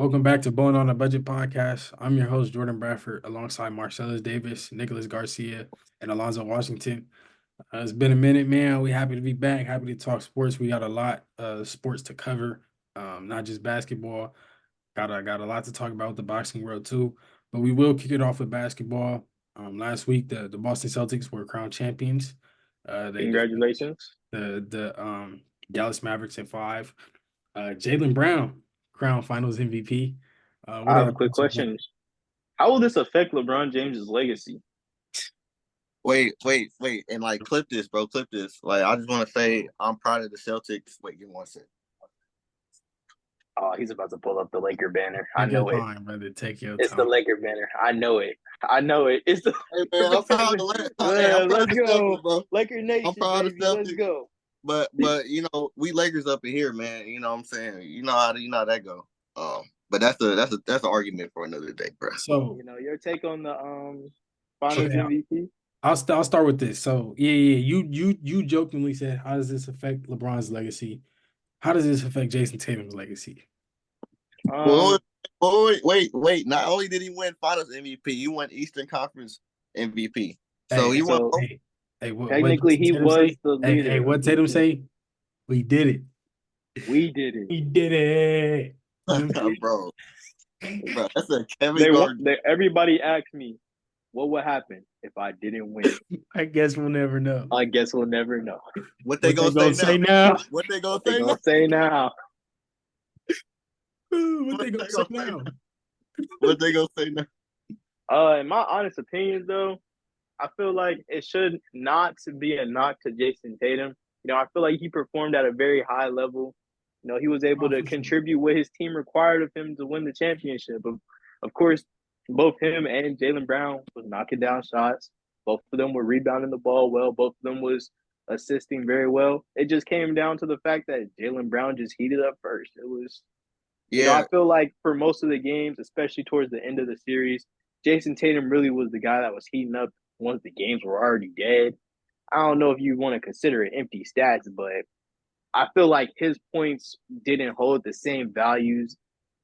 Welcome back to Ballin on a Budget podcast. I'm your host, Jordan Bradford, alongside Marcellus Davis, Nicholas Garcia, and Alonzo Washington. It's been a minute, man. We happy to be back. Happy to talk sports. We got a lot of sports to cover, not just basketball. Got a lot to talk about with the boxing world too. But we will kick it off with basketball. Last week, the Boston Celtics were crowned champions. They defeated Congratulations. the Dallas Mavericks in five. Jalen Brown crowned Finals MVP. What I are have a the quick thoughts on that? question. How will this affect LeBron James's legacy? Wait, and like clip this, bro. Clip this. Like I just want to say I'm proud of the Celtics. Wait, give me one second. Oh, he's about to pull up the Laker banner. I Take your know it. time, brother. Take your It's the time. Laker banner. I know it. I know it. It's the Hey man, Laker I'm proud banner. hey, I'm Man, proud let's of the go. Celtics, bro. Laker I'm Nation, proud of baby. the Let's Celtics. go. But we Lakers up in here, man. You know what I'm saying? You know how that go. But that's an argument for another day, bro. So Your take on the Finals okay, MVP? I'll start with this. So yeah. You jokingly said, how does this affect LeBron's legacy? How does this affect Jason Tatum's legacy? Well, Um, wait. Not only did he win Finals MVP, he won Eastern Conference MVP. So Hey, he won both. what Technically, Jason he Tatum was say? the Hey, leader of what the Tatum team. say? We did it. We did it. We did it. You know what bro. I mean? Bro, that's a Kevin Garnett. Everybody asked me what would happen if I didn't win. I guess we'll never know. I guess we'll never know. What they What they gonna say gonna now? say now? What they gonna What they say gonna now? say now? What What they gonna they say gonna say now? now? What they gonna say now? In my honest opinion, though, I feel like it should not be a knock to Jason Tatum. I feel like he performed at a very high level. He was able Oh, to for sure. contribute what his team required of him to win the championship. Of course, both him and Jalen Brown was knocking down shots. Both of them were rebounding the ball well. Both of them was assisting very well. It just came down to the fact that Jalen Brown just heated up first. It was I Yeah, feel like for most of the games, especially towards the end of the series, Jason Tatum really was the guy that was heating up once the games were already dead. I don't know if you want to consider it empty stats, but I feel like his points didn't hold the same values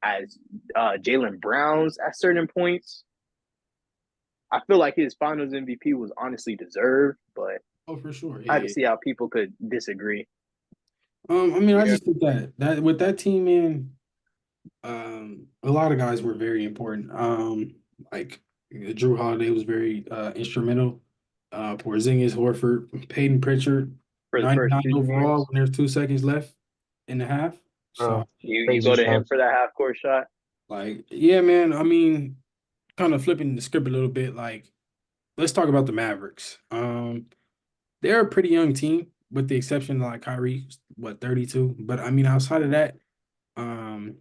as Jalen Brown's at certain points. I feel like his Finals MVP was honestly deserved, but Oh, for sure. I can Yeah. see how people could disagree. I mean, I yeah, just think that with that team, man, a lot of guys were very important. Like Drew Holiday was very instrumental. Porzingis, Horford, Peyton Pritchard, For the first 99 two overall games. when there's 2 seconds left in the half. bro. So, You Crazy go to him shots. for that half court shot. like, yeah, man. I mean, kind of flipping the script a little bit. Like, let's talk about the Mavericks. They're a pretty young team, with the exception of like Kyrie, what 32. But I mean, outside of that, um,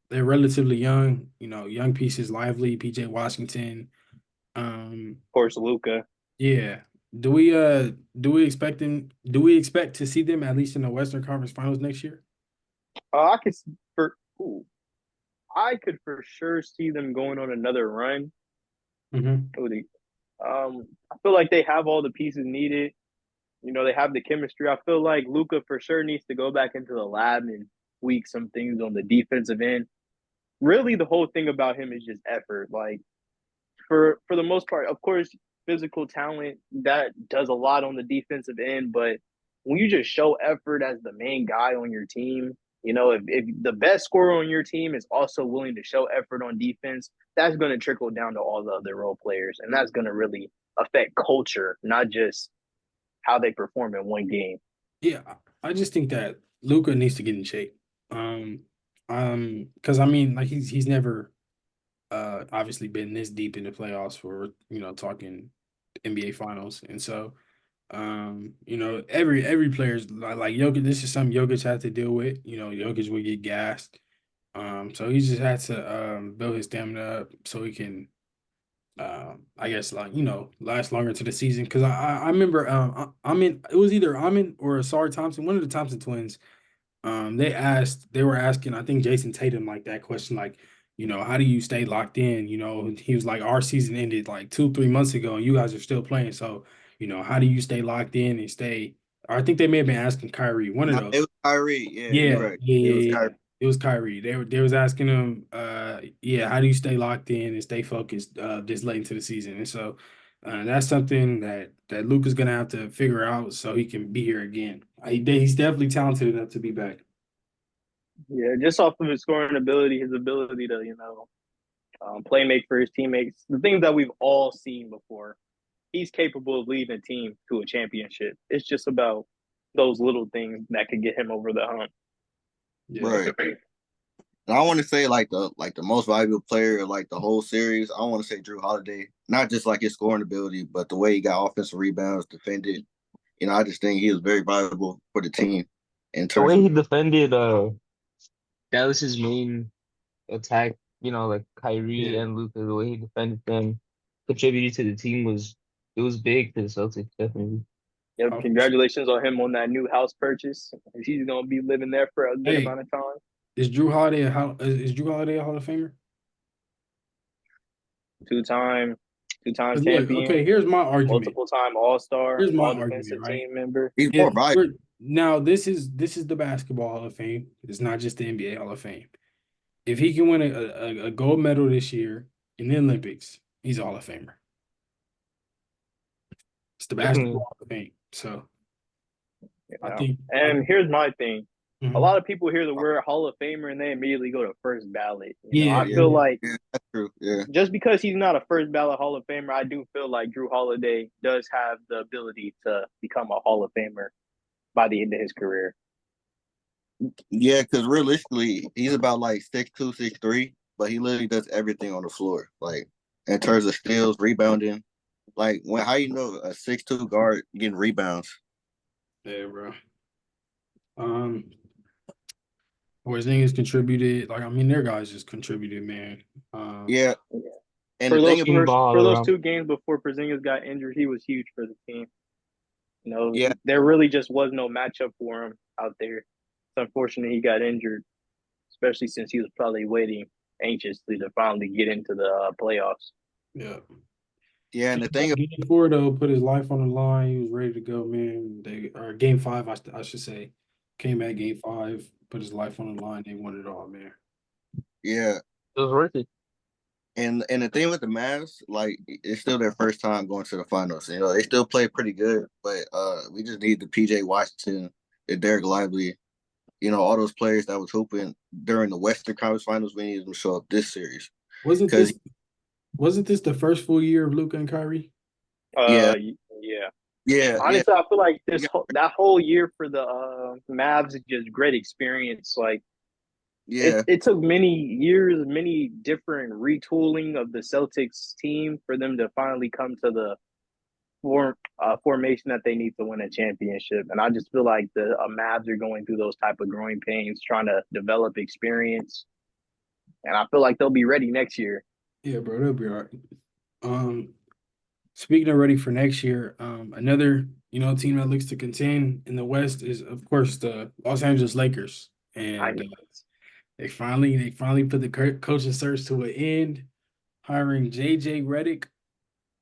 they're relatively young. Young pieces, lively. PJ Washington. Um, Of course, Luca. yeah. Do we expect to see them at least in the Western Conference Finals next year? I could for ooh, I could for sure see them going on another run. Mm-hmm. I feel like they have all the pieces needed. They have the chemistry. I feel like Luca for sure needs to go back into the lab and tweak some things on the defensive end. Really, the whole thing about him is just effort. Like for the most part, of course, physical talent that does a lot on the defensive end, but when you just show effort as the main guy on your team, if the best scorer on your team is also willing to show effort on defense, that's going to trickle down to all the other role players, and that's going to really affect culture, not just how they perform in one game. Yeah, I just think that Luca needs to get in shape. Um, because I mean, like he's never obviously been this deep in the playoffs for talking NBA finals. And so every player's like Jokic, this is something Jokic had to deal with. Jokic would get gassed. So he just had to build his stamina up so he can I guess like last longer to the season. Because I remember I mean it was either Amin or Asar Thompson, one of the Thompson twins. They were asking, I think Jason Tatum, like that question, like, how do you stay locked in? He was like, our season ended like 2, 3 months ago, and you guys are still playing. So, how do you stay locked in and stay? Or I think they may have been asking Kyrie, one of No, it those. was Kyrie. Yeah, you're Yeah, right. yeah, It was yeah, yeah. Kyrie. It was Kyrie. They was asking him, yeah, how do you stay locked in and stay focused this late into the season? And so that's something that Luka's gonna have to figure out so he can be here again. He's definitely talented enough to be back. Yeah, just off of his scoring ability, his ability to play make for his teammates, the things that we've all seen before. He's capable of leading a team to a championship. It's just about those little things that could get him over the hump. Yeah. Right. And I want to say like the most valuable player of like the whole series. I want to say Drew Holiday, not just like his scoring ability, but the way he got offensive rebounds, defended. I just think he was very valuable for the team in The terms way of he defended Dallas's main attack, like Kyrie Yeah. and Luka, the way he defended them, contributed to the team it was big for the Celtics, definitely. Yep, Oh, for sure. congratulations on him on that new house purchase. He's gonna be living there for a good Hey, amount of time. is Drew Holiday a Hall of Famer? Two time, two time 'Cause look, champion, okay, here's my argument. multiple time All Star, Here's my All argument, Defensive right? Team member. he's more If valuable. we're now this is the basketball Hall of Fame. It's not just the NBA Hall of Fame. If he can win a gold medal this year in the Olympics, he's a Hall of Famer. It's the Definitely. basketball Hall of Fame. So You I know, think I and think here's my thing. A mhm. lot of people hear the word Hall of Famer and they immediately go to first ballot. Yeah, I Yeah, feel yeah, like yeah, that's true. Yeah, just because he's not a first ballot Hall of Famer, I do feel like Drew Holiday does have the ability to become a Hall of Famer by the end of his career. yeah. Because realistically, he's about like 6'2", 6'3", but he literally does everything on the floor. Like in terms of steals, rebounding. Like how you know a 6'2" guard getting rebounds? yeah, bro. Um, Porzingis contributed. Like I mean, their guys just contributed, man. Yeah, Yeah. and the For thing those about Team first ball for those around. 2 games before Porzingis got injured, he was huge for the team. yeah, There really just was no matchup for him out there. It's unfortunate he got injured, especially since he was probably waiting anxiously to finally get into the playoffs. Yeah. yeah, and the Came thing back game four though, put his life on the line. He was ready to go, man. They or game five, I should say. Came back game five, put his life on the line. They won it all, man. yeah, It was worth it. and the thing with the Mavs, like it's still their first time going to the finals. They still play pretty good, but we just need the PJ Washington, the Derek Lively, all those players that was hooping during the Western Conference Finals. We need them to show up this series Wasn't because this wasn't this the first full year of Luka and Kyrie? yeah, Yeah. yeah, yeah, Honestly, I feel like we got, that whole year for the Mavs is just great experience. Like yeah, it took many years, many different retooling of the Celtics team for them to finally come to the formation that they need to win a championship. And I just feel like the Mavs are going through those type of growing pains, trying to develop experience. And I feel like they'll be ready next year. Yeah, bro, they'll be all right. Um, Speaking of ready for next year, another team that looks to contend in the West is of course the Los Angeles Lakers, I and know. they finally put the coaching search to an end, hiring JJ Reddick.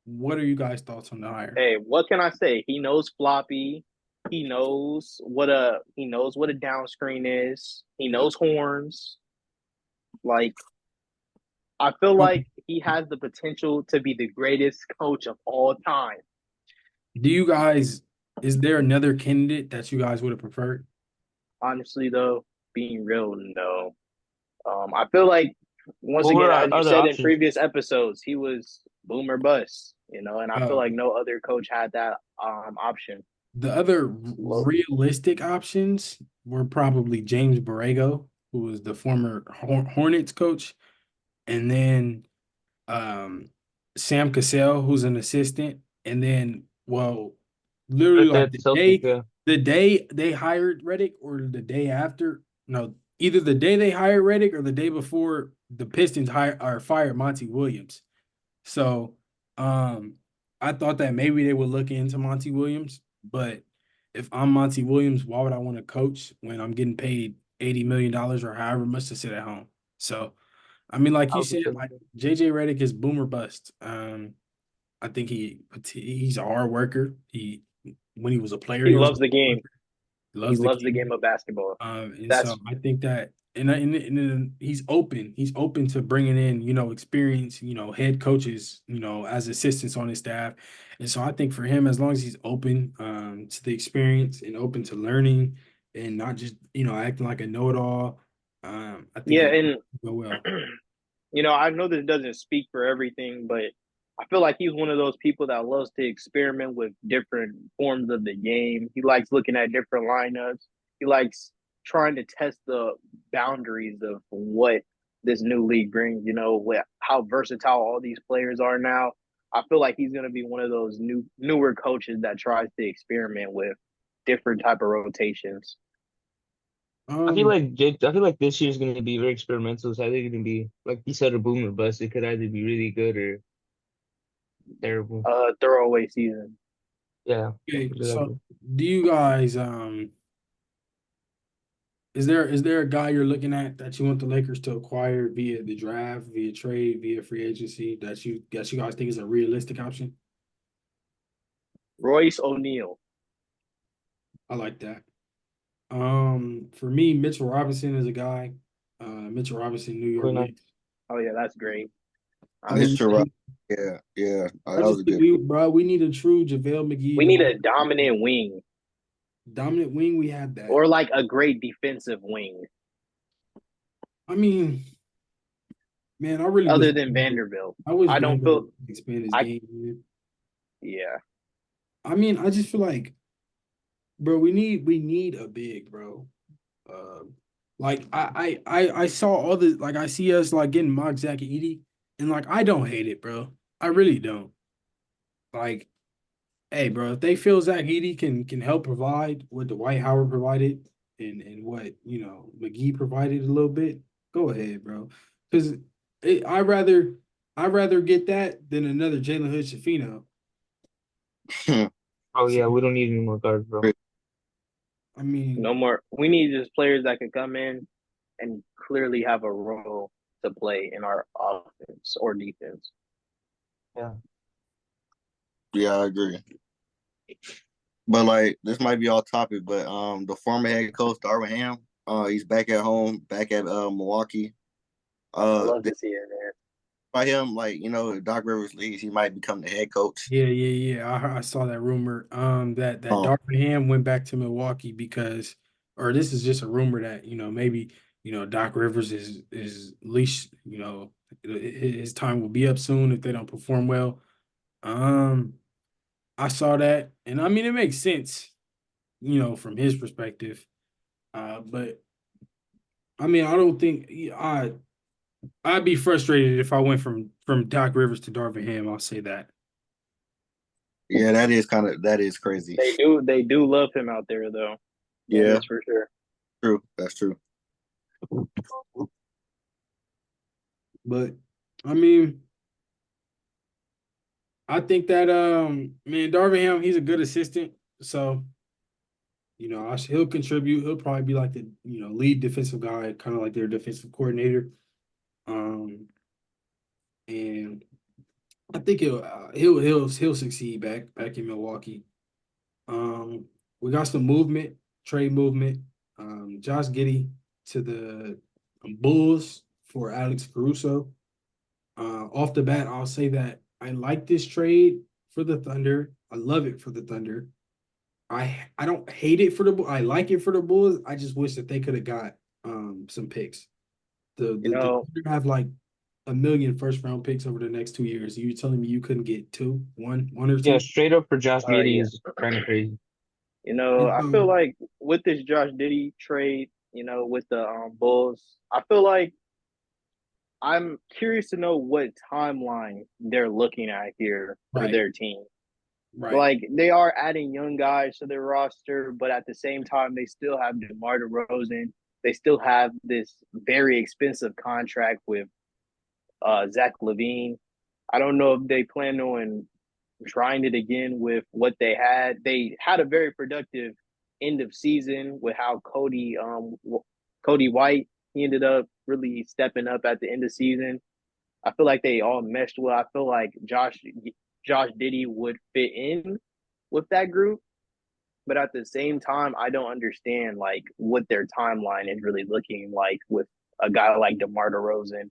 What are you guys' thoughts on the hire? Hey, what can I say? He knows floppy. He knows what a down screen is. He Yeah. knows horns. Like I feel like he has the potential to be the greatest coach of all time. Do you guys? Is there another candidate that you guys would have preferred? Honestly, though, being real, no. I feel like once What again, were as our you other said in options? previous episodes, he was boomer bust. And I feel Uh, like no other coach had that option. the other Well, realistic options were probably James Borrego, who was the former Hornets coach, and then um, Sam Cassell, who's an assistant, and then literally Right there like at the Celtics, yeah. the day they hired Reddick or the day after, no, either the day they hired Reddick or the day before the Pistons hired or fired Monty Williams. So I thought that maybe they would look into Monty Williams, but if I'm Monty Williams, why would I want to coach when I'm getting paid $80 million or however much to sit at home? So I mean, like I you was said, just like JJ Redick is boomer bust. I think he's a hard worker. He when he was a player, he he was a loves the hard game. worker. He He loves the loves the game. game of basketball. And so That's I think that and he's open. He's open to bringing in, experience, head coaches, as assistants on his staff. And so I think for him, as long as he's open to the experience and open to learning and not just, acting like a know-it-all, I think Yeah, he'll and go well. I know this doesn't speak for everything, but I feel like he's one of those people that loves to experiment with different forms of the game. He likes looking at different lineups. He likes trying to test the boundaries of what this new league brings, how versatile all these players are now. I feel like he's going to be one of those newer coaches that tries to experiment with different type of rotations. Um, I feel like this year's gonna be very experimental. It's either gonna be like you said, a boom or bust. It could either be really good or terrible. Throwaway season. Yeah, I okay, put it like so that. do you guys is there a guy you're looking at that you want the Lakers to acquire via the draft, via trade, via free agency that you guys think is a realistic option? Royce O'Neal. I like that. For me, Mitchell Robinson is a guy. Mitchell Robinson, New York Quinn, Knicks. Oh yeah, that's great. I I, mean, Mr. Rock. Yeah, yeah. I That just was a think good. we need a true JaVale McGee, we need DeMar a dominant wing dominant wing. We have that. or like a great defensive wing, I mean, man, I really wish other than Vanderbilt. I wish I don't Vanderbilt feel could expand his I game, man. yeah. I mean, I just feel like, bro, we need a big, bro. Uh, like I saw all the like I see us like getting mock Zach and Edie, and like I don't hate it, bro. I really don't. Like, hey, bro, if they feel Zach Edey can help provide what Dwight Howard provided and what McGee provided a little bit, go ahead, bro. Because I rather get that than another Jalen Hood Shafino. Oh So yeah, we don't need any more guards, bro. I mean, No more. We need just players that can come in and clearly have a role to play in our offense or defense. Yeah. Yeah, I agree. But like this might be off topic, but the former head coach Darvin Ham, he's back at home, back at Milwaukee. I love They, to see it, man. by him, like if Doc Rivers leaves, he might become the head coach. yeah. I saw that rumor. That Um, Darvin Ham went back to Milwaukee because, or this is just a rumor that maybe Doc Rivers is leash. His time will be up soon if they don't perform well. Um, I saw that, and I mean it makes sense, from his perspective. But I mean I don't think I'd be frustrated if I went from Doc Rivers to Darvin Ham. I'll say that. yeah, that is crazy. They do love him out there though. That Yeah, is for sure. true. That's true. But I mean, I think that man, Darvin Ham, he's a good assistant. So, he'll contribute. He'll probably be like the, lead defensive guy, kind of like their defensive coordinator. Um, and I think he'll succeed back in Milwaukee. We got some movement, trade movement. Josh Giddey to the Bulls for Alex Caruso. Off the bat, I'll say that I like this trade for the Thunder. I love it for the Thunder. I don't hate it for the Bulls. I like it for the Bulls. I just wish that they could have got some picks. You The know, Thunder have like a million first round picks over the next 2 years. You telling me you couldn't get one or Yeah, two? straight up for Josh Giddey yeah. is kind of crazy. And I feel so like with this Josh Diddy trade, with the Bulls, I feel like I'm curious to know what timeline they're looking at here for right, their team. right. Like they are adding young guys to their roster, but at the same time, they still have DeMar DeRozan. They still have this very expensive contract with Zach Levine. I don't know if they plan on trying it again with what they had. They had a very productive end of season with how Cody White, he ended up really stepping up at the end of season. I feel like they all meshed well. I feel like Josh Diddy would fit in with that group. but at the same time, I don't understand like what their timeline is really looking like with a guy like DeMar DeRozan,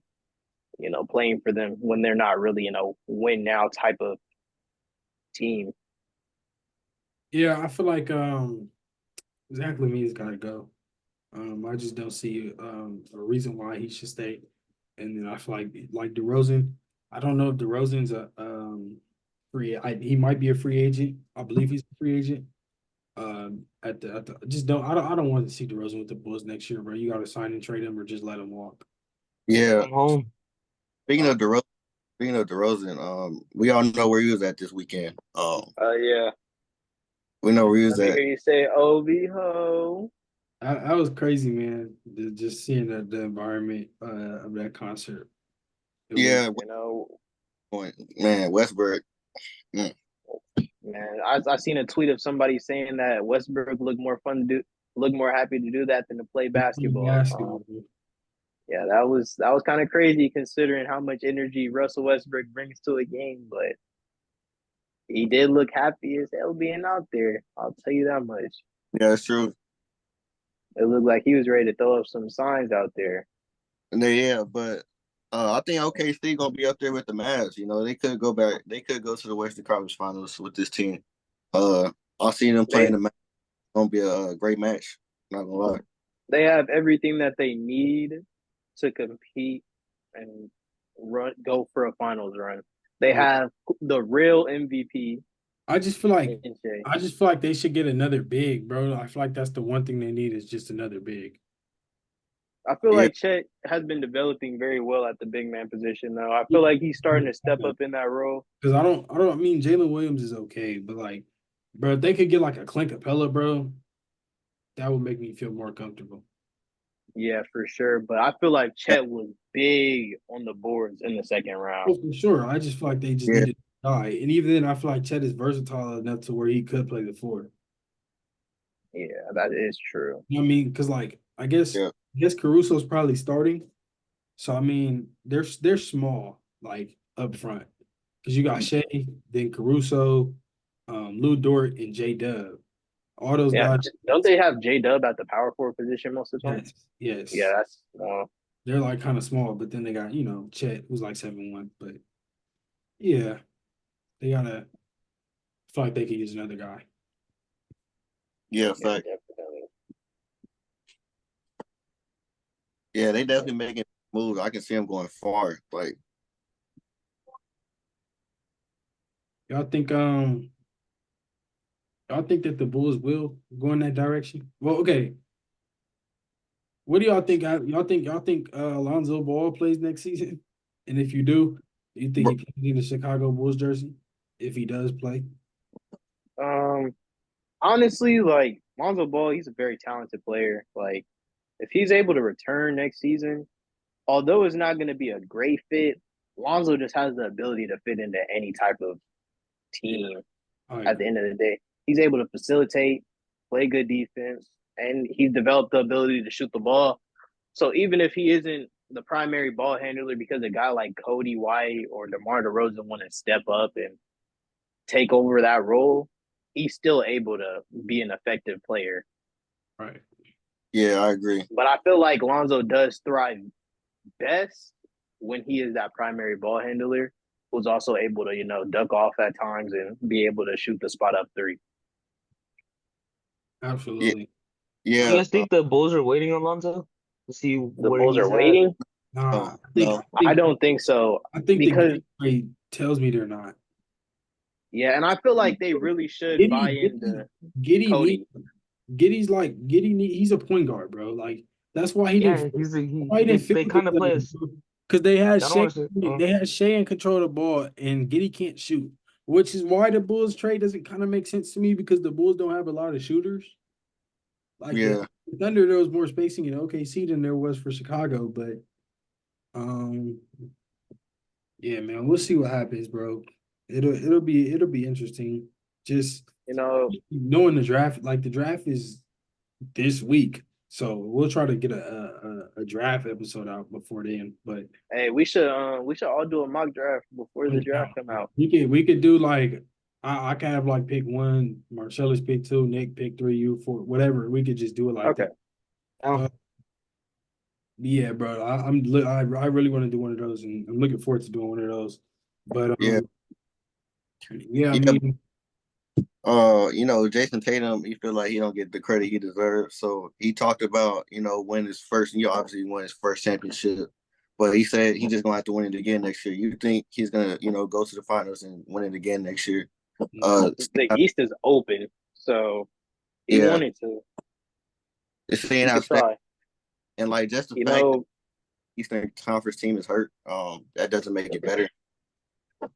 playing for them when they're not really, win now type of team. Yeah, I feel like Zach LaVine's got to go. I just don't see a reason why he should stay. And then I feel like DeRozan. I don't know if DeRozan's a he might be a free agent. I believe he's a free agent. Just don't I don't want to see DeRozan with the Bulls next year, bro. You got to sign and trade him or just let him walk. Yeah. Come home. Speaking of DeRozan, we all know where he was at this weekend. Yeah. We know where he was Let me at. hear you say "Obi ho." I was crazy, man. Just seeing the environment of that concert. It was Yeah, You know, man, Westbrook. Mm. man, I seen a tweet of somebody saying that Westbrook look more happy to do that than to play basketball. basketball. Yeah, that was kind of crazy considering how much energy Russell Westbrook brings to a game, but he did look happy as hell being out there. I'll tell you that much. Yeah, it's true. It looked like he was ready to throw up some signs out there. But I think OKC gonna be up there with the Mavs. They could go back. They could go to the Western Conference Finals with this team. I see them playing They the Mavs. It's gonna be a great match. Not gonna lie. they have everything that they need to compete and go for a finals run. They Yeah. have the real MVP I just feel like in Shea. I just feel like they should get another big, bro. I feel like that's the one thing they need is just another big. I feel Yeah, like Chet has been developing very well at the big man position though. I feel like he's starting to step up in that role. Because I mean Jalen Williams is okay, but like, bro, if they could get like a Clint Capella, bro, that would make me feel more comfortable. Yeah, for sure. But I feel like Chet was big on the boards in the second round. Oh, for sure. I just feel like they just yeah, needed to die. And even then, I feel like Chet is versatile enough to where he could play the four. Yeah, that is true. You know what I mean? Because like yeah, I guess Caruso's probably starting. So I mean, they're small, like up front. Because you got Shea, then Caruso, Lou Dort, and J Dub. All those Yeah, guys, don't they have J Dub at the power forward position most of the time? yes, yes. Yeah, that's They're like kind of small, but then they got, Chet, who's like 7'1". But yeah, they gotta feel like they could use another guy. yeah. yeah, Fact. definitely. Yeah, they definitely making moves. I can see them going far. Like, Y'all think y'all think that the Bulls will go in that direction? Well, okay. What do y'all think? Y'all think Alonzo Ball plays next season? And if you do you think he bro, plays in the Chicago Bulls jersey? If he does play? Um, honestly, like Lonzo Ball, he's a very talented player. Like, if he's able to return next season, although it's not going to be a great fit, Lonzo just has the ability to fit into any type of Yeah, team. I At the agree. end of the day, he's able to facilitate, play good defense, and he's developed the ability to shoot the ball. So even if he isn't the primary ball handler, because a guy like Cody White or DeMar DeRozan want to step up and take over that role, he's still able to be an effective player. Right. yeah, I agree. But I feel like Lonzo does thrive best when he is that primary ball handler who's also able to, duck off at times and be able to shoot the spot up three. Yeah, Absolutely. Do you yeah. guys think the Bulls are waiting on Lonzo to see The where Bulls are he's at? waiting. Nah, No, no. I don't think so I think the because gateway tells me they're not. yeah, and I feel like they really should buy Giddy, into Giddy need Cody. He's a point guard, bro. Like that's why he didn't Yeah, why he didn't fit they with the kind of play Celtics, us. because they had I don't Shea want to say. they had Shea in control of the ball and Giddy can't shoot, which is why the Bulls trade doesn't kind of make sense to me because the Bulls don't have a lot of shooters. Like the Yeah, Thunder, there was more spacing in OKC than there was for Chicago, but um yeah, man, we'll see what happens, bro. It'll be interesting. Just You know, knowing the draft, like the draft is this week, so we'll try to get a draft episode out before then. But hey, we should all do a mock draft before the I'm draft down. come out. We could do like I can have like pick one, Marcellus pick two, Nick pick three, you four, whatever. We could just do it like Okay. that. Oh, Yeah, bro. I really want to do one of those, and I'm looking forward to doing one of those. But Yeah, yeah, I yeah. mean, Jason Tatum, he feel like he don't get the credit he deserves. So he talked about, when his first, obviously won his first championship, but he said he just gonna have to win it again next year. You think he's gonna, go to the finals and win it again next year? Uh, The East is open, so he yeah, wanted to. it's saying He how could stacked, try. and like just the You fact that know, Eastern Conference team is hurt, that doesn't make it better.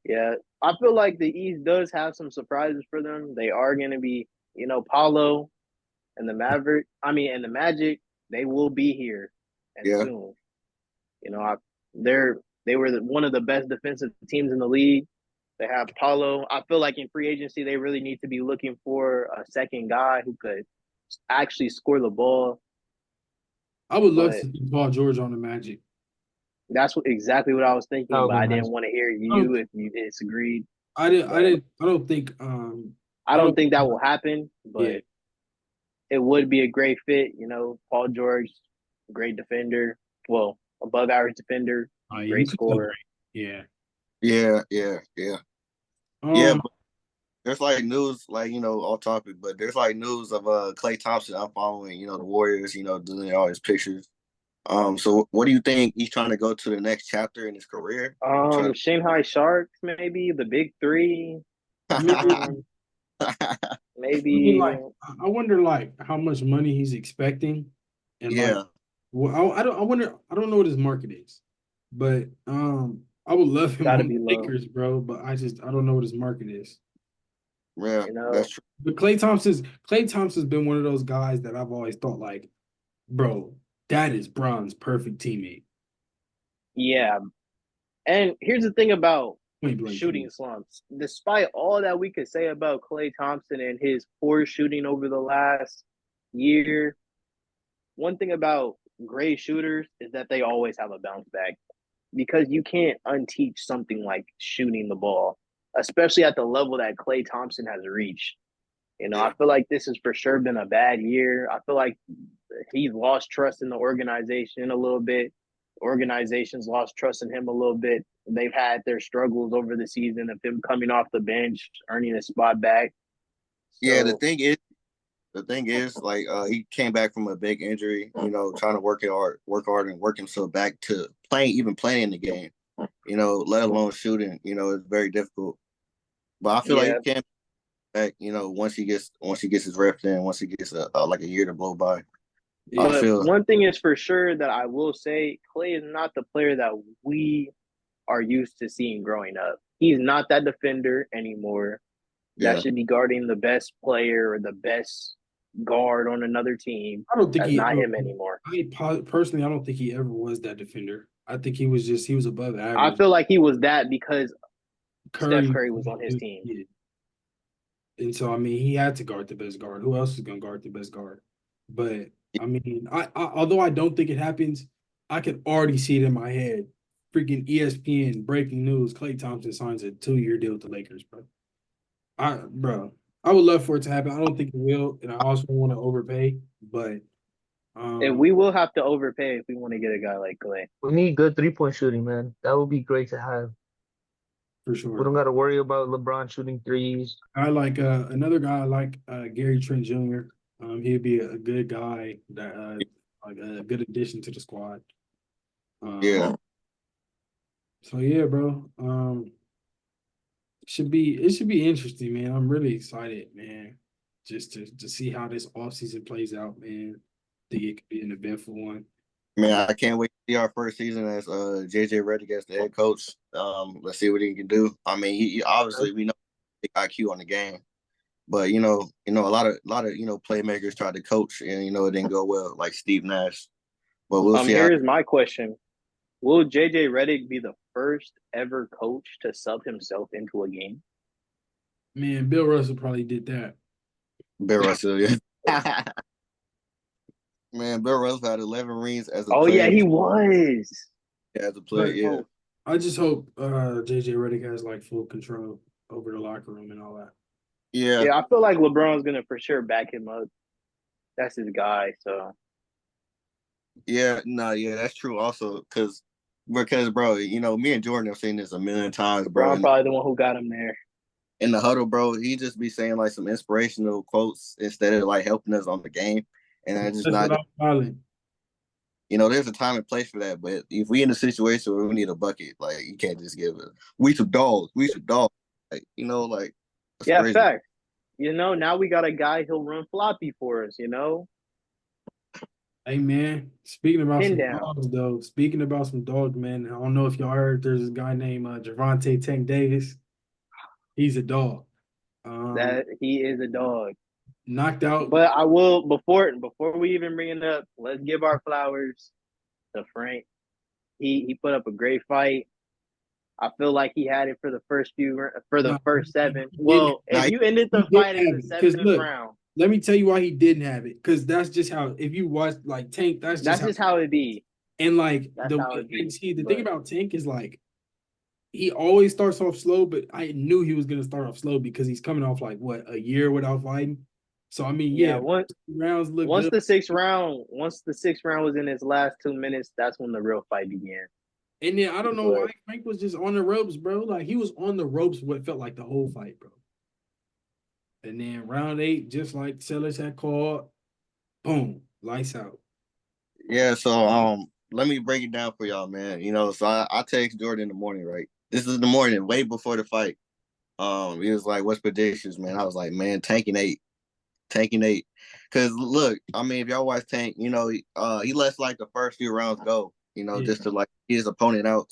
yeah. I feel like the East does have some surprises for them. They are going to be, Paulo and the and the Magic. They will be here and Yeah, soon. You know, I, they were one of the best defensive teams in the league. They have Paulo. I feel like in free agency they really need to be looking for a second guy who could actually score the ball. I would love But to see Paul George on the Magic. that's exactly what I was that thinking. would But be I nice. didn't want to hear I you don't, if you disagreed. I But didn't, I don't think, I I don't don't, think that will happen. yeah. But it would be a great fit. Paul George, great defender. Well, above average defender, You great could tell, scorer. yeah. yeah. Yeah, Um, but there's like news, like off topic, but there's like news of Klay Thompson. I'm following, the Warriors, doing all his pictures. So what do you think he's trying to go to the next chapter in his career? Trying Shanghai Sharks, maybe the big three. I to, Um, mean, maybe like, I wonder, like, how much money he's expecting, and like, yeah, well, I wonder, I don't know what his market is, but I would love him got to on be the low. Lakers, bro. But I don't know what his market is. yeah, You that's know, true. But Klay Thompson's been one of those guys that I've always thought like, bro, that is Bron's perfect teammate. yeah. And here's the thing about Point blank, shooting period. slumps. Despite all that we could say about Klay Thompson and his poor shooting over the last year, one thing about great shooters is that they always have a bounce back because you can't unteach something like shooting the ball, especially at the level that Klay Thompson has reached. I Yeah, feel like this has for sure been a bad year. I feel like he's lost trust in the organization a little bit. Organizations lost trust in him a little bit. They've had their struggles over the season of him coming off the bench, earning a spot back. yeah. The So thing is, like he came back from a big injury, trying to work hard, and work himself back to even playing in the game. Let alone shooting. It's very difficult. But I feel like he yeah, can back. Once he gets his reps in, once he gets like a year to blow by. I Yeah, but feel one thing is for sure that I will say, Klay is not the player that we are used to seeing growing up. He's not that defender anymore that yeah. should be guarding the best player or the best guard on another team. I don't think That's he not ever. him animore. Personally, I don't think he ever was that defender. I think he was above I average. feel like he was that because Steph Curry, Curry was on his team. yeah. And so I mean, he had to guard the best guard. Who else is going to guard the best guard? But I mean, although I don't think it happens, I can already see it in my head. Freaking ESPN breaking news: Klay Thompson signs a 2-year deal with the Lakers, bro. Bro, I would love for it to happen. I don't think it will, and I also don't want to overpay, but And um, we will have to overpay if we want to get a guy like Klay. We need good 3-point shooting, man. That would be great to have. for We sure. don't got to worry about LeBron shooting threes. I like another guy I like Gary Trent Jr. He'd be a good guy that like a good addition to the squad. Yeah, So yeah, bro. It should be interesting, man. I'm really excited, man. Just to see how this offseason plays out, man. I think it could be an eventful one. man, I can't wait to see our first season as JJ Reddick as the head coach. Let's see what he can do. I mean, he obviously we know big IQ on the game, but a lot of playmakers tried to coach and it didn't go well, like Steve Nash. But we'll see how. Here's my question: will JJ Reddick be the first ever coach to sub himself into a game? Man, Bill Russell probably did that. Bill Russell, yeah. Man, Bill Russell had 11 rings as a Oh yeah, player. he was. As a player, But yeah. I just hope JJ Redick has like full control over the locker room and all that. Yeah, Yeah, I feel like LeBron's gonna for sure back him up. That's his guy. So yeah, no, yeah, that's true. Also, because bro, me and Jordan have seen this a million times, bro. LeBron probably the one who got him there. In the huddle, bro, he just be saying like some inspirational quotes instead of like helping us on the game, and I just That's not. without Ballin. There's a time and place for that, but if we in a situation where we need a bucket, like you can't just give it. We some dogs, like that's Yeah, crazy. fact. Now we got a guy he'll run floppy for us. Hey man, speaking about Pin some down. dogs though. Speaking about some dogs, man. I don't know if y'all heard. There's a guy named Javante Tank Davis. He's a dog. Um, That he is a dog. knocked out. But I will before we even bring it up, let's give our flowers to Frank. He put up a great fight. I feel like he had it for the for the No, first seven. he didn't. Well, Now if you ended He the didn't fight in have the it because seventh look. round, Let me tell you why he didn't have it. Because that's just how. If you watch like Tank, that's just that's how. just how it be. And like That's how it and be. see the thing But about Tank is like he always starts off slow, but I knew he was gonna start off slow because he's coming off like what, a year without fighting. So I mean, yeah, yeah, rounds look once good. the sixth round was in his last 2 minutes, that's when the real fight began. And then I don't know why But Frank was just on the ropes, bro. Like he was on the ropes what felt like the whole fight, bro. And then round 8, just like Sellers had called, boom, lights out. Yeah, so let me break it down for y'all, man. So I text Jordan in the morning, right? This is the morning, way before the fight. He was like, "What's predictions, man?" I was like, "Man, tanking 8." Cause look, I mean, if y'all watch Tank, he lets like the first few rounds go, Yeah. just to like see his opponent out.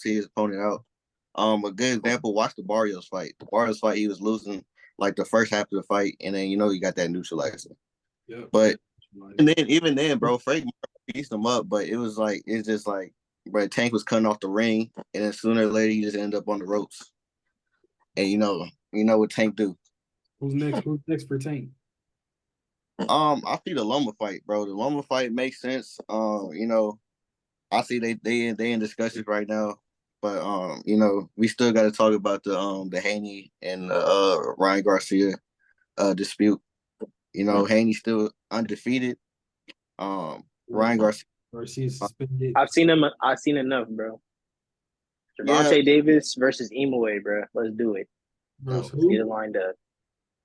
A good example, watch the Barrios fight. The Barrios fight, he was losing like the first half of the fight, and then he got that neutralizer. Yep. But and then even then, bro, Frank pieced him up, but it's just like, bro, Tank was cutting off the ring, and then sooner or later he just ended up on the ropes. And what Tank do. Who's next? Who's next for Tank? I see the Loma fight, bro. The Loma fight makes sense. I see they in discussions right now, but we still got to talk about the Haney and Ryan Garcia dispute. Haney's still undefeated. Ryan Garcia, Garcia suspended. I've seen enough, bro. yeah, Javante Davis versus Imoue, bro. Let's do it. Versus Let's get who? it lined up.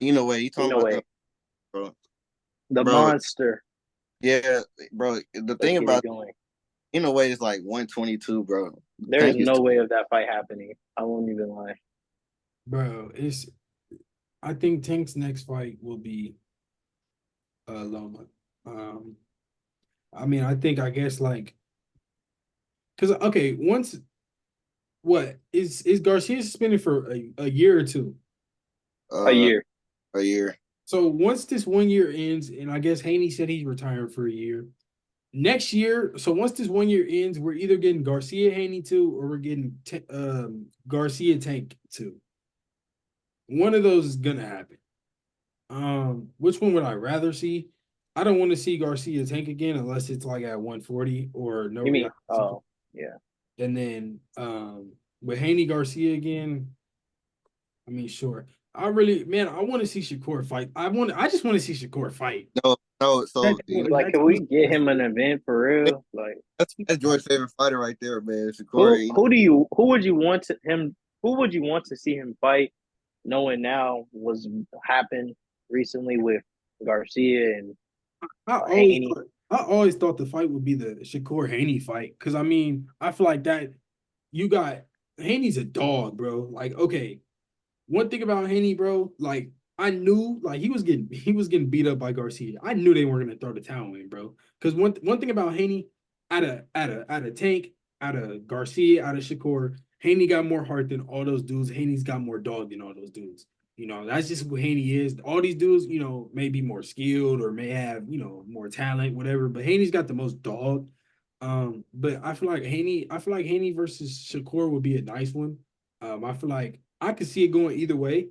Way you talking about Inoue, the bro, the bro, monster. yeah, bro. The Let's thing get it about going. is like 122, bro. There is Tank is no way of that fight happening. I won't even lie. Bro, I think Tank's next fight will be Loma. Um, I mean, I guess like because okay, once what is Garcia suspended for a year or two? A uh year. a year. So once this 1 year ends, and I guess Haney said he's retiring for a year. Next year, so once this 1 year ends, we're either getting Garcia Haney 2 or we're getting Garcia Tank 2. One of those is gonna happen. Which one would I rather see? I don't want to see Garcia Tank again unless it's like at 140 or no You mean? reaction. Oh, yeah. And then with Haney Garcia again, I mean, sure. I really, man, I want to see Shakur fight. I just want to see Shakur fight. No, no. So Like, That's can we get him an event for real? Like, that's George's favorite fighter right there, man. who Shakur. who do you who would you want to him? Who would you want to see him fight? Knowing now was happened recently with Garcia and I always Haney. thought I always thought the fight would be the Shakur Haney fight because I mean I feel like that you got Haney's a dog, bro. Like okay, one thing about Haney, bro, like I knew like he was getting beat up by Garcia. I knew they weren't gonna throw the towel in, bro. Because one thing about Haney, out of Tank, out of Garcia, out of Shakur, Haney got more heart than all those dudes. Haney's got more dog than all those dudes. That's just who Haney is. All these dudes, may be more skilled or may have, more talent, whatever. But Haney's got the most dog. But I feel like Haney versus Shakur would be a nice one. I feel like I could see it going either way.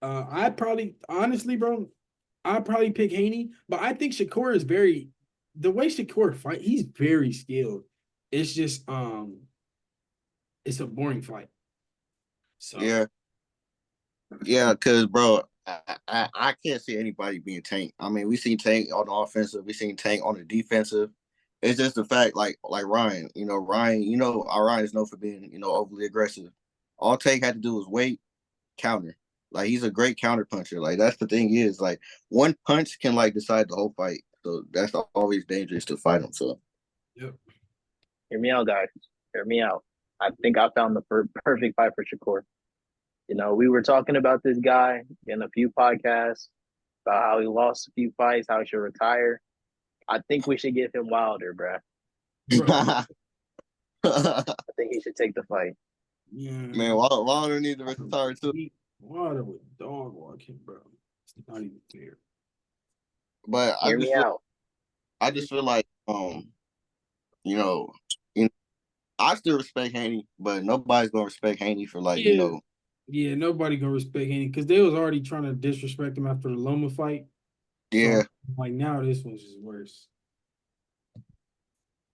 I'd probably, honestly, bro, I'd probably pick Haney, but I think Shakur is the way Shakur fight, he's very skilled. It's just, it's a boring fight. So Yeah, yeah. Cause bro, I can't see anybody being Tank. I mean, we seen Tank on the offensive, we seen Tank on the defensive. It's just the fact, like Ryan, our Ryan is known for being, overly aggressive. All Tank had to do was wait, counter. Like he's a great counter puncher. Like that's the thing is like one punch can like decide the whole fight. So that's always dangerous to fight him. So Yep. Hear me out, guys. Hear me out. I think I found the perfect fight for Shakur. We were talking about this guy in a few podcasts about how he lost a few fights, how he should retire. I think we should give him Wilder, bruh. Bro. I think he should take the fight. Yeah. Man, Wilder needs to retire too. Wilder with dog walking, bro. It's not even fair. But Hear me out. I just feel like you know, you know, I still respect Haney, but nobody's gonna respect Haney for like, Yeah. Yeah, nobody gonna respect Haney because they was already trying to disrespect him after the Loma fight. yeah. So, like now this one's just worse.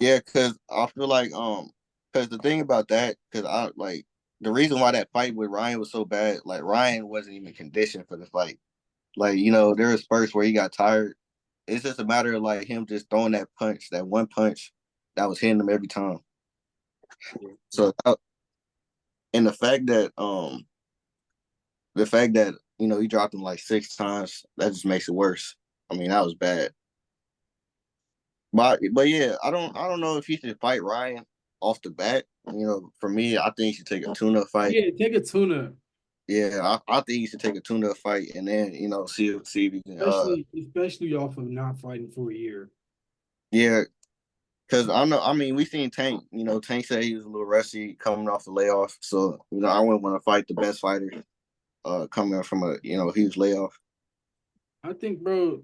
Yeah, because I feel like because the thing about that, because I like the reason why that fight with Ryan was so bad, like Ryan wasn't even conditioned for the fight. Like, there was spurts where he got tired. It's just a matter of like him just throwing that punch, that one punch that was hitting him every time. So and the fact that he dropped him like 6 times, that just makes it worse. I mean, that was bad. But yeah, I don't know if he should fight Ryan off the bat. For me, I think he should take a tune-up fight. Yeah, take a tuna. Yeah, I think he should take a tune-up fight and then see if he can. Especially off of not fighting for a year. Yeah, because I know. I mean, we seen Tank. Tank said he was a little rusty coming off the layoff. So I wouldn't want to fight the best fighter coming from a huge layoff. I think, bro,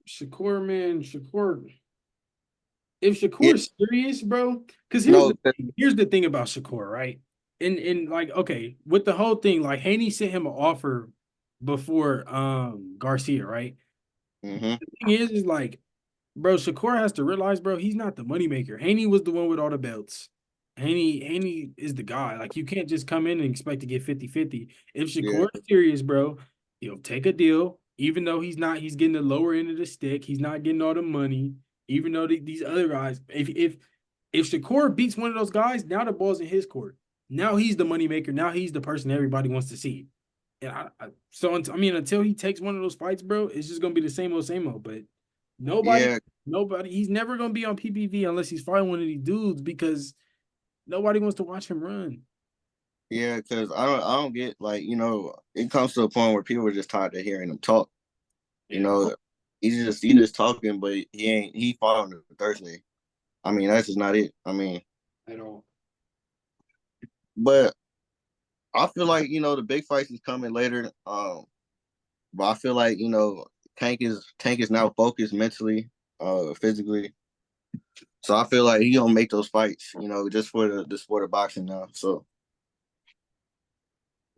Shakur. If Yeah, Shakur's serious, bro, because no, here's the thing about Shakur, right? And like, okay, with the whole thing, like Haney sent him an offer before Garcia, right? mm-hmm, The thing is like, bro, Shakur has to realize, bro, he's not the moneymaker. Haney was the one with all the belts. Haney is the guy. Like, you can't just come in and expect to get 50-50. If yeah, Shakur is serious, bro, he'll take a deal, even though he's getting the lower end of the stick. He's not getting all the money, even though these other guys, if Shakur beats one of those guys, now the ball's in his court. Now he's the moneymaker. Now he's the person everybody wants to see. And until he takes one of those fights, bro, it's just gonna be the same old. But yeah, nobody, he's never gonna be on PPV unless he's fighting one of these dudes because nobody wants to watch him run. yeah. Because I don't get like it comes to a point where people are just tired of hearing him talk. You Yeah, know, he just talking, but he fought on Thursday. I mean, that's just not it. I mean, at all. but I feel like the big fights is coming later. But I feel like Tank is now focused mentally, physically. So I feel like he gonna make those fights, just for the sport of boxing now. So,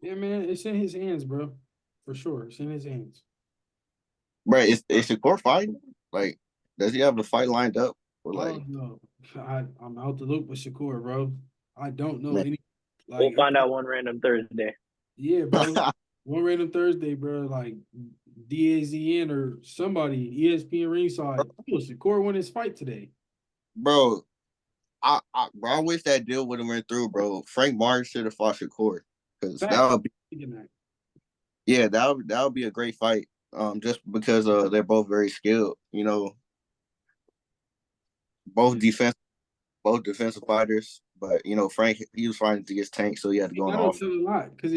Yeah, man, it's in his hands, bro. For sure, it's in his hands. right, is Shakur fighting? Like, does he have the fight lined up? Or I like, don't know. I'm out the loop with Shakur, bro. I don't know man, any. We'll Like, find out one random Thursday. yeah, bro. One random Thursday, bro. Like DAZN or somebody, ESPN ringside. Oh, Shakur won his fight today. bro, I wish that deal would have went through, bro. Frank Martin should have fought Shakur because Fact. that would be, Thinking that. yeah, that would be a great fight. Just because they're both very skilled. Both Yeah. defense, both defensive fighters. But Frank, he was fighting against Tank, so he had to go on That'll off. tell a lot. Because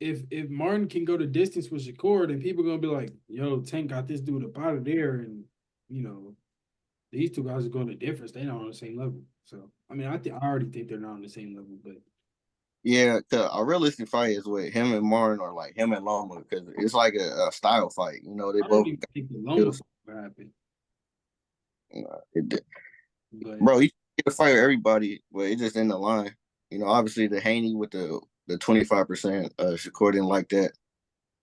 if Martin can go the distance with Shakur, then people gonna be like, yo, Tank got this dude up out of there, and you know, these two guys are going the difference. They're not on the same level. So I mean, I already think they're not on the same level, but Yeah, cause a realistic fight is with him and Martin or like him and Loma because it's like a style fight. They I don't both even got think the Loma skills. fight will happen. It, But bro, you get to fight everybody, but it's just in the line. Obviously the Haney with the 25%. Shakur didn't like that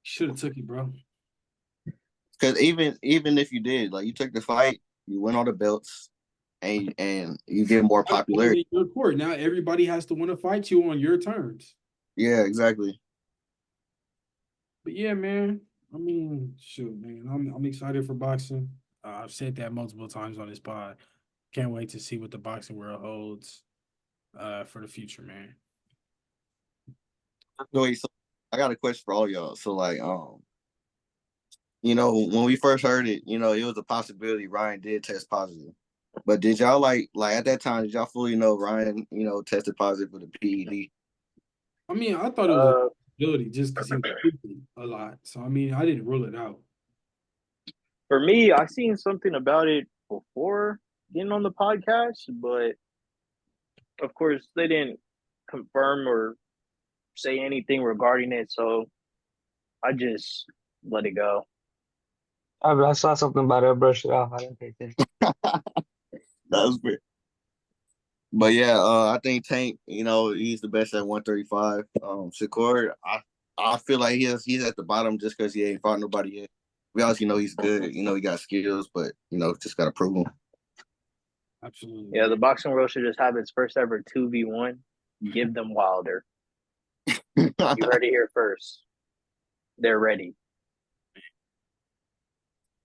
should have took it, bro. because even if you did, like you took the fight, you win all the belts, and you get more Now you put it popularity. in your court. Now everybody has to want to fight you on your terms. Yeah, exactly. But yeah, man. I mean, shoot, man. I'm excited for boxing. I've said that multiple times on this pod. Can't wait to see what the boxing world holds for the future, man. Wait, so I got a question for all y'all. So like, when we first heard it, it was a possibility Ryan did test positive. But did y'all like at that time, did y'all fully know Ryan, tested positive for the PED? I mean, I thought it was a Uh, possibility just because he was tweaking a lot. So I mean, I didn't rule it out. for me, I seen something about it before getting on the podcast, but of course they didn't confirm or say anything regarding it, so I just let it go. I saw something about it. I brushed it off. I didn't pay attention. That was great. But yeah, I think Tank, he's the best at 135. Shakur, I feel like he's at the bottom just because he ain't fought nobody yet. We obviously know he's good. He got skills, but just gotta prove him. Absolutely, Yeah, the man. boxing world should just have its first ever 2v1. Give them Wilder. You heard it here first. They're ready.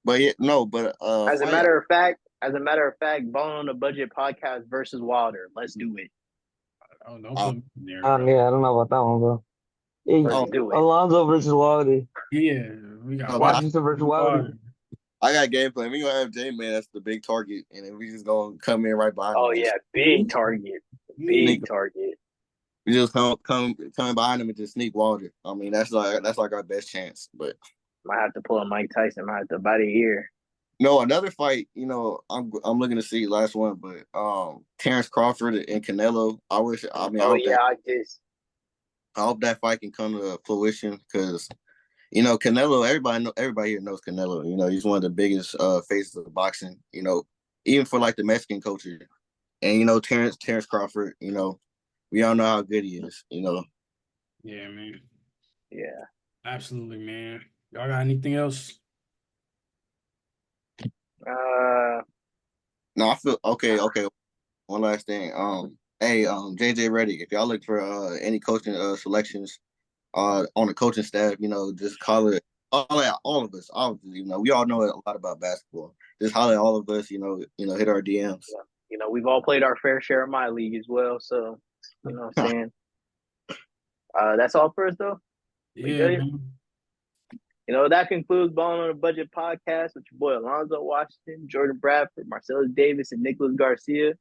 But yeah, no, but As a fight. matter of fact, Ballin on the Budget podcast versus Wilder. Let's do it. Oh, don't Oh, put me in there, bro. Yeah, I don't know about that one, bro. Hey, Let's oh, do it. Alonzo versus Wilder. Yeah, we got no, but Washington Washington versus Wilder. Wilder. I got game plan. We gonna have J Man. That's the big target, and then we just gonna come in right behind him Oh and yeah, just big target. sneak. Big target. We just come behind him and just sneak Walter. I mean, that's like our best chance. But Might have to pull a Mike Tyson, might have to bite a ear. no, another fight. I'm looking to see last one, but Terrence Crawford and Canelo. I mean, Oh yeah, I hope that fight can come to fruition because Canelo. Everybody here knows Canelo. He's one of the biggest faces of boxing. Even for like the Mexican culture, and Terrence Crawford. We all know how good he is. Yeah, man. yeah. Absolutely, man. Y'all got anything else? Uh No, I feel okay. Okay, one last thing. Hey, JJ Reddick, if y'all look for any coaching selections on the coaching staff, just call it all of us. Obviously, we all know a lot about basketball. Just holler at all of us. Hit our DMs. yeah. We've all played our fair share of my league as well. So, what I'm saying? That's all for us though. We Yeah, good? man. That concludes Balling on a Budget podcast with your boy Alonzo Washington, Jordan Bradford, Marcellus Davis, and Nicholas Garcia.